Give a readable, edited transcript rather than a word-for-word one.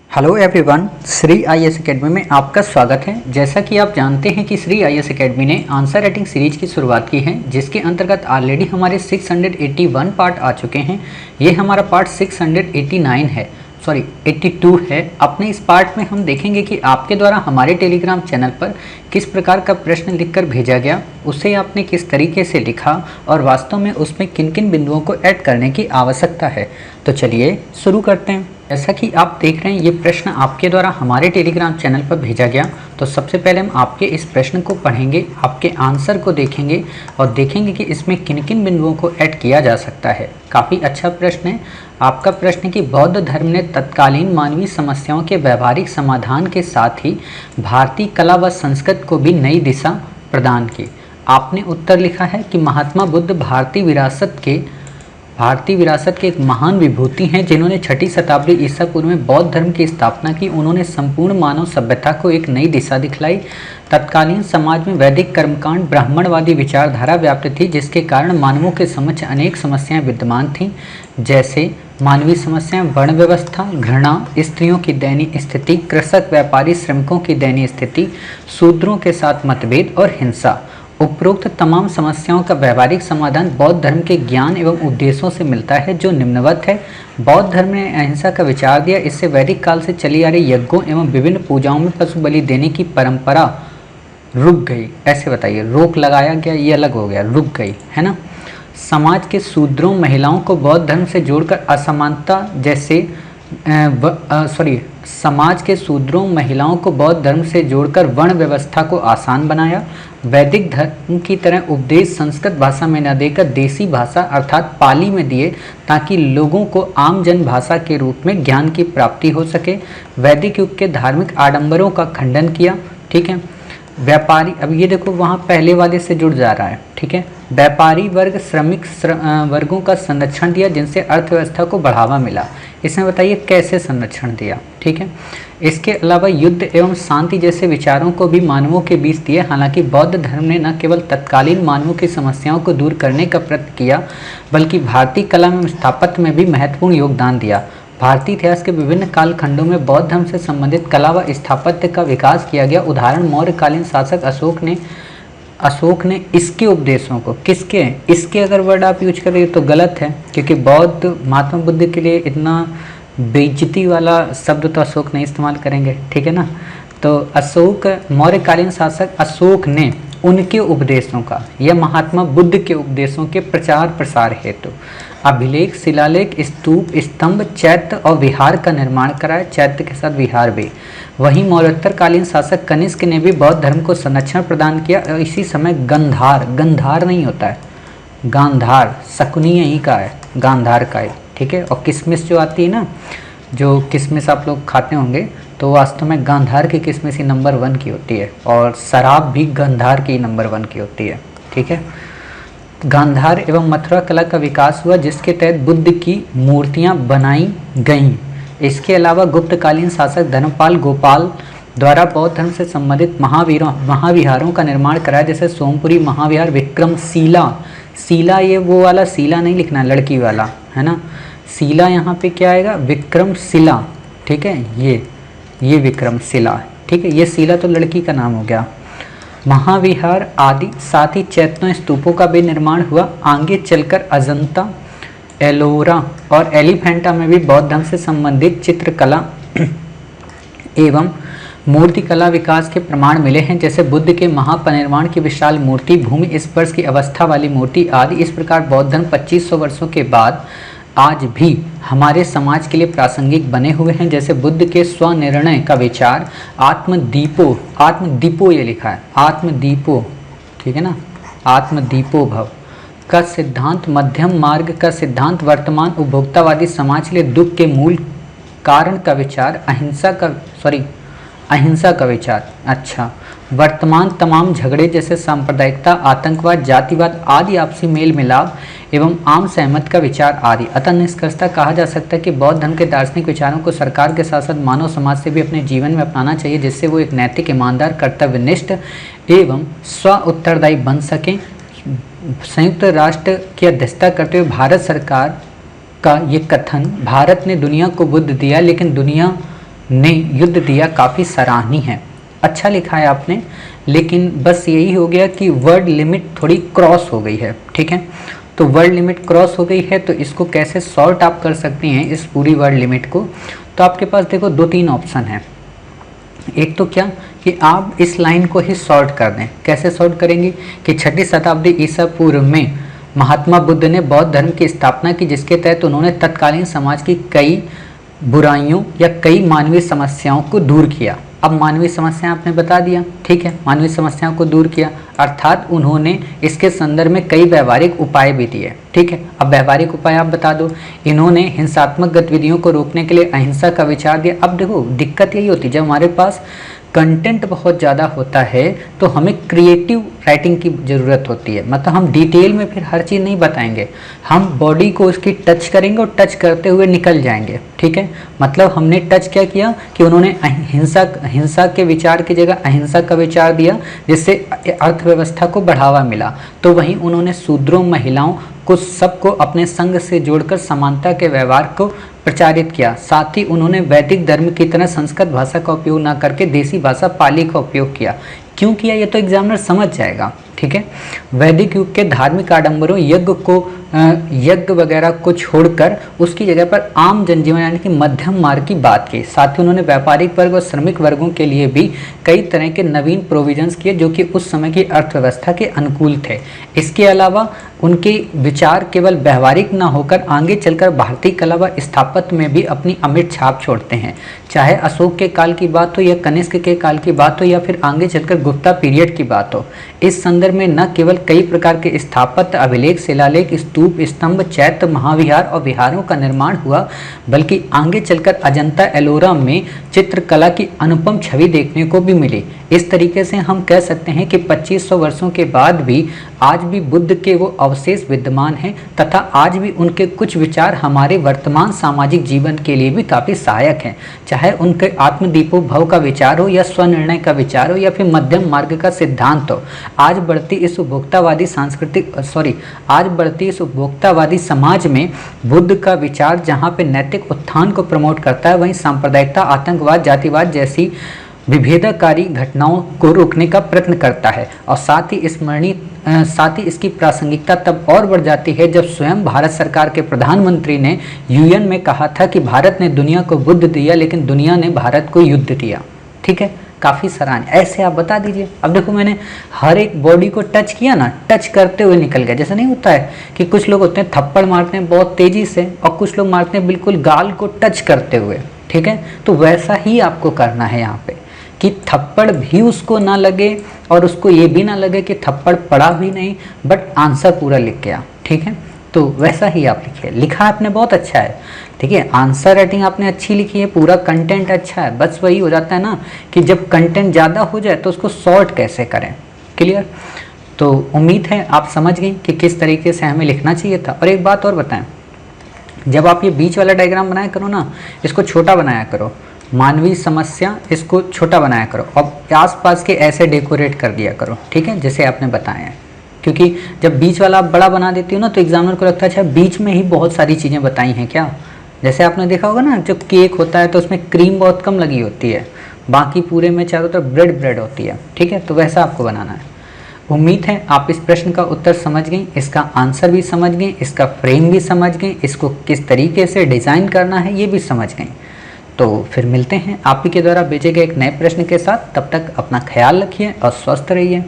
Hello everyone, Shri IAS academy में आपका स्वागत है। जैसा कि आप जानते हैं कि श्री आईएएस एकेडमी ने आंसर राइटिंग सीरीज की शुरुआत की है, जिसके अंतर्गत ऑलरेडी हमारे 681 पार्ट आ चुके हैं। ये हमारा पार्ट 689 है, सॉरी 82 है। अपने इस पार्ट में हम देखेंगे कि आपके द्वारा हमारे टेलीग्राम चैनल पर किस प्रकार का प्रश्न लिखकर भेजा गया, उसे आपने किस तरीके से लिखा और वास्तव में उसमें किन किन बिंदुओं को ऐड करने की आवश्यकता है। तो चलिए शुरू करते हैं। जैसा कि आप देख रहे हैं, ये प्रश्न आपके द्वारा हमारे टेलीग्राम चैनल पर भेजा गया। तो सबसे पहले हम आपके इस प्रश्न को पढ़ेंगे, आपके आंसर को देखेंगे और देखेंगे कि इसमें किन किन बिंदुओं को ऐड किया जा सकता है। काफ़ी अच्छा प्रश्न है आपका प्रश्न कि बौद्ध धर्म ने तत्कालीन मानवीय समस्याओं के व्यवहारिक समाधान के साथ ही भारतीय कला व संस्कृति को भी नई दिशा प्रदान की। आपने उत्तर लिखा है कि महात्मा बुद्ध भारतीय विरासत के एक महान विभूति हैं, जिन्होंने 6ठी शताब्दी ईसा पूर्व में बौद्ध धर्म की स्थापना की। उन्होंने संपूर्ण मानव सभ्यता को एक नई दिशा दिखलाई। तत्कालीन समाज में वैदिक कर्मकांड ब्राह्मणवादी विचारधारा व्याप्त थी, जिसके कारण मानवों के समक्ष अनेक समस्याएं विद्यमान थीं, जैसे मानवीय समस्याएं, वर्ण व्यवस्था, घृणा, स्त्रियों की दयनीय स्थिति, कृषक व्यापारी श्रमिकों की दयनीय स्थिति, शूद्रों के साथ मतभेद और हिंसा। उपरोक्त तमाम समस्याओं का व्यवहारिक समाधान बौद्ध धर्म के ज्ञान एवं उपदेशों से मिलता है, जो निम्नवत है। बौद्ध धर्म ने अहिंसा का विचार दिया। इससे वैदिक काल से चली आ रही यज्ञों एवं विभिन्न पूजाओं में पशु बलि देने की परंपरा रुक गई। ऐसे बताइए, रोक लगाया गया, ये अलग हो गया, रुक गई, है ना। समाज के शूद्रों महिलाओं को बौद्ध धर्म से जोड़कर असमानता जैसे समाज के शूद्रों महिलाओं को बौद्ध धर्म से जोड़कर वर्ण व्यवस्था को आसान बनाया। वैदिक धर्म की तरह उपदेश संस्कृत भाषा में न देकर देसी भाषा अर्थात पाली में दिए, ताकि लोगों को आम जन भाषा के रूप में ज्ञान की प्राप्ति हो सके। वैदिक युग के धार्मिक आडंबरों का खंडन किया। ठीक है। व्यापारी, अब ये देखो वहाँ पहले वाले से जुड़ जा रहा है। ठीक है। व्यापारी वर्ग, श्रमिक वर्गों का संरक्षण दिया, जिनसे अर्थव्यवस्था को बढ़ावा मिला। इसमें बताइए कैसे संरक्षण दिया। ठीक है। इसके अलावा युद्ध एवं शांति जैसे विचारों को भी मानवों के बीच दिए। हालांकि बौद्ध धर्म ने न केवल तत्कालीन मानवों की समस्याओं को दूर करने का प्रयत्न किया, बल्कि भारतीय कला एवं स्थापत्य में भी महत्वपूर्ण योगदान दिया। भारतीय इतिहास के विभिन्न कालखंडों में बौद्ध धर्म से संबंधित कला व स्थापत्य का विकास किया गया। उदाहरण, मौर्यकालीन शासक अशोक ने इसके उपदेशों को, किसके, इसके अगर वर्ड आप यूज करेंगे तो गलत है, क्योंकि बौद्ध महात्मा बुद्ध के लिए इतना बेइज्जती वाला शब्द तो अशोक नहीं इस्तेमाल करेंगे। ठीक है ना। तो मौर्यकालीन शासक अशोक ने उनके उपदेशों का या महात्मा बुद्ध के उपदेशों के प्रचार प्रसार हेतु अभिलेख, शिलालेख, स्तूप, स्तंभ, चैत्य और विहार का निर्माण कराया। चैत्य के साथ विहार भी। वहीं मौर्योत्तरकालीन शासक कनिष्क ने भी बौद्ध धर्म को संरक्षण प्रदान किया। और इसी समय गंधार नहीं होता है, गांधार, शकुनी यहीं का है, गांधार का है। ठीक है। और किशमिश जो आती है ना, जो किशमिश आप लोग खाते होंगे, तो वास्तव में गांधार की किशमिश ही नंबर 1 की होती है, और शराब भी गांधार की नंबर 1 की होती है। ठीक है। गांधार एवं मथुरा कला का विकास हुआ, जिसके तहत बुद्ध की मूर्तियां बनाई गईं। इसके अलावा गुप्तकालीन शासक धर्मपाल गोपाल द्वारा बौद्ध धर्म से संबंधित महाविहारों का निर्माण कराया, जैसे सोमपुरी महाविहार, विक्रमशिला, ये वो वाला शिला नहीं लिखना, लड़की वाला, है ना। शिला यहाँ पे क्या आएगा, विक्रमशिला। ठीक है। ये विक्रमशिला। ठीक है। ये शिला तो लड़की का नाम हो गया। महाविहार आदि, साथ ही चैत्यों स्तूपों का भी निर्माण हुआ। आगे चलकर अजंता, एलोरा और एलिफेंटा में भी बौद्ध धर्म से संबंधित चित्रकला एवं मूर्तिकला विकास के प्रमाण मिले हैं, जैसे बुद्ध के महापरिनिर्वाण की विशाल मूर्ति, भूमि स्पर्श की अवस्था वाली मूर्ति आदि। इस प्रकार बौद्ध धर्म 2500 वर्षों के बाद आज भी हमारे समाज के लिए प्रासंगिक बने हुए हैं, जैसे बुद्ध के स्वनिर्णय का विचार, आत्मदीपो ये लिखा है, आत्मदीपो, ठीक है ना, आत्मदीपो भव का सिद्धांत, मध्यम मार्ग का सिद्धांत, वर्तमान उपभोक्तावादी समाज के लिए दुख के मूल कारण का विचार, अहिंसा का विचार। अच्छा, वर्तमान तमाम झगड़े जैसे सांप्रदायिकता, आतंकवाद, जातिवाद आदि, आपसी मेल मिलाप एवं आम सहमत का विचार आदि। अतः निष्कर्षतः कहा जा सकता है कि बौद्ध धर्म के दार्शनिक विचारों को सरकार के साथ साथ मानव समाज से भी अपने जीवन में अपनाना चाहिए, जिससे वो एक नैतिक, ईमानदार, कर्तव्यनिष्ठ एवं स्व उत्तरदायी बन सकें। संयुक्त राष्ट्र की अध्यक्षता करते हुए भारत सरकार का ये कथन, भारत ने दुनिया को बुद्ध दिया, लेकिन दुनिया ने युद्ध दिया काफ़ी सराहनीय है। अच्छा लिखा है आपने, लेकिन बस यही हो गया कि वर्ड लिमिट थोड़ी क्रॉस हो गई है। ठीक है, तो वर्ड लिमिट क्रॉस हो गई है, तो इसको कैसे सॉर्ट आप कर सकते हैं इस पूरी वर्ड लिमिट को। तो आपके पास देखो 2-3 ऑप्शन है। एक तो क्या कि आप इस लाइन को ही सॉर्ट कर दें। कैसे सॉर्ट करेंगे कि 6वीं शताब्दी ईसा पूर्व में महात्मा बुद्ध ने बौद्ध धर्म की स्थापना की, जिसके तहत उन्होंने तत्कालीन समाज की कई बुराइयों या कई मानवीय समस्याओं को दूर किया। अब मानवीय समस्या आपने बता दिया, ठीक है, मानवीय समस्याओं को दूर किया, अर्थात उन्होंने इसके संदर्भ में कई व्यवहारिक उपाय भी दिए। ठीक है, अब व्यवहारिक उपाय आप बता दो। इन्होंने हिंसात्मक गतिविधियों को रोकने के लिए अहिंसा का विचार दिया। अब देखो दिक्कत यही होती है, जब हमारे पास कंटेंट बहुत ज़्यादा होता है तो हमें क्रिएटिव राइटिंग की ज़रूरत होती है। मतलब हम डिटेल में फिर हर चीज़ नहीं बताएंगे, हम बॉडी को उसकी टच करेंगे और टच करते हुए निकल जाएंगे। ठीक है, मतलब हमने टच क्या किया कि उन्होंने हिंसा के विचार की जगह अहिंसा का विचार दिया, जिससे अर्थव्यवस्था को बढ़ावा मिला। तो वहीं उन्होंने शूद्रों, महिलाओं को सबको अपने संग से जोड़कर समानता के व्यवहार को प्रचारित किया। साथ ही उन्होंने वैदिक धर्म की तरह संस्कृत भाषा का उपयोग न करके देसी भाषा पाली का उपयोग किया। क्यों किया ये तो एग्जामिनर समझ जाएगा। ठीक है, वैदिक युग के धार्मिक आडंबरों, यज्ञ वगैरह को छोड़कर उसकी जगह पर आम जनजीवन यानी कि मध्यम मार्ग की बात की। साथ ही उन्होंने व्यापारिक वर्ग और श्रमिक वर्गों के लिए भी कई तरह के नवीन प्रोविजंस किए, जो कि उस समय की अर्थव्यवस्था के अनुकूल थे। इसके अलावा उनके विचार केवल व्यवहारिक न होकर आगे चलकर भारतीय कला व स्थापत्य में भी अपनी अमिट छाप छोड़ते हैं। चाहे अशोक के काल की बात हो या कनिष्क के काल की बात हो या फिर आगे चलकर गुप्ता पीरियड की बात हो, इस संदर्भ में न केवल कई प्रकार के स्थापत्य, अभिलेख, शिलालेख, स्तूप, स्तंभ, चैत्य, महाविहार और विहारों का निर्माण हुआ, बल्कि आगे चलकर अजंता एलोरा में चित्रकला की अनुपम छवि देखने को भी मिली। इस तरीके से हम कह सकते हैं कि 2500 वर्षों के बाद भी आज भी बुद्ध के वो अवशेष विद्यमान हैं तथा आज भी उनके कुछ विचार हमारे वर्तमान सामाजिक जीवन के लिए भी काफ़ी सहायक हैं। चाहे उनके आत्मदीपो भव का विचार हो या स्वनिर्णय का विचार हो या फिर मध्यम मार्ग का सिद्धांत हो, आज बढ़ती इस उपभोक्तावादी समाज में बुद्ध का विचार जहाँ पे नैतिक उत्थान को प्रमोट करता है, वहीं सांप्रदायिकता, आतंकवाद, जातिवाद जैसी विभेदकारी घटनाओं को रोकने का प्रयत्न करता है। और साथ ही इसकी प्रासंगिकता तब और बढ़ जाती है जब स्वयं भारत सरकार के प्रधानमंत्री ने यूएन में कहा था कि भारत ने दुनिया को बुद्ध दिया लेकिन दुनिया ने भारत को युद्ध दिया। ठीक है, काफ़ी सराहनीय। ऐसे आप बता दीजिए। अब देखो मैंने हर एक बॉडी को टच किया ना, टच करते हुए निकल गया। जैसा नहीं होता है कि कुछ लोग होते हैं थप्पड़ मारते हैं बहुत तेज़ी से और कुछ लोग मारते हैं बिल्कुल गाल को टच करते हुए। ठीक है, तो वैसा ही आपको करना है यहाँ पे कि थप्पड़ भी उसको ना लगे और उसको ये भी ना लगे कि थप्पड़ पड़ा भी नहीं, बट आंसर पूरा लिख गया। ठीक है, तो वैसा ही आप लिखिए। लिखा आपने बहुत अच्छा है। ठीक है, आंसर राइटिंग आपने अच्छी लिखी है, पूरा कंटेंट अच्छा है। बस वही हो जाता है ना कि जब कंटेंट ज़्यादा हो जाए तो उसको शॉर्ट कैसे करें। क्लियर? तो उम्मीद है आप समझ गई कि किस तरीके से हमें लिखना चाहिए था। और एक बात और बताएं, जब आप ये बीच वाला डायग्राम बनाया करो ना, इसको छोटा बनाया करो। मानवीय समस्या, इसको छोटा बनाया करो और आसपास के ऐसे डेकोरेट कर दिया करो। ठीक है, जैसे आपने बताया है। क्योंकि जब बीच वाला आप बड़ा बना देती हो ना तो एग्जामिनर को लगता है अच्छा बीच में ही बहुत सारी चीज़ें बताई हैं क्या। जैसे आपने देखा होगा ना, जब केक होता है तो उसमें क्रीम बहुत कम लगी होती है, बाकी पूरे में चारों तरफ ब्रेड होती है। ठीक है, तो वैसा आपको बनाना है। उम्मीद है आप इस प्रश्न का उत्तर समझ गई, इसका आंसर भी समझ गई, इसका फ्रेम भी समझ गई, इसको किस तरीके से डिज़ाइन करना है ये भी समझ गई। तो फिर मिलते हैं आप ही के द्वारा भेजे गए एक नए प्रश्न के साथ। तब तक अपना ख्याल रखिए और स्वस्थ रहिए।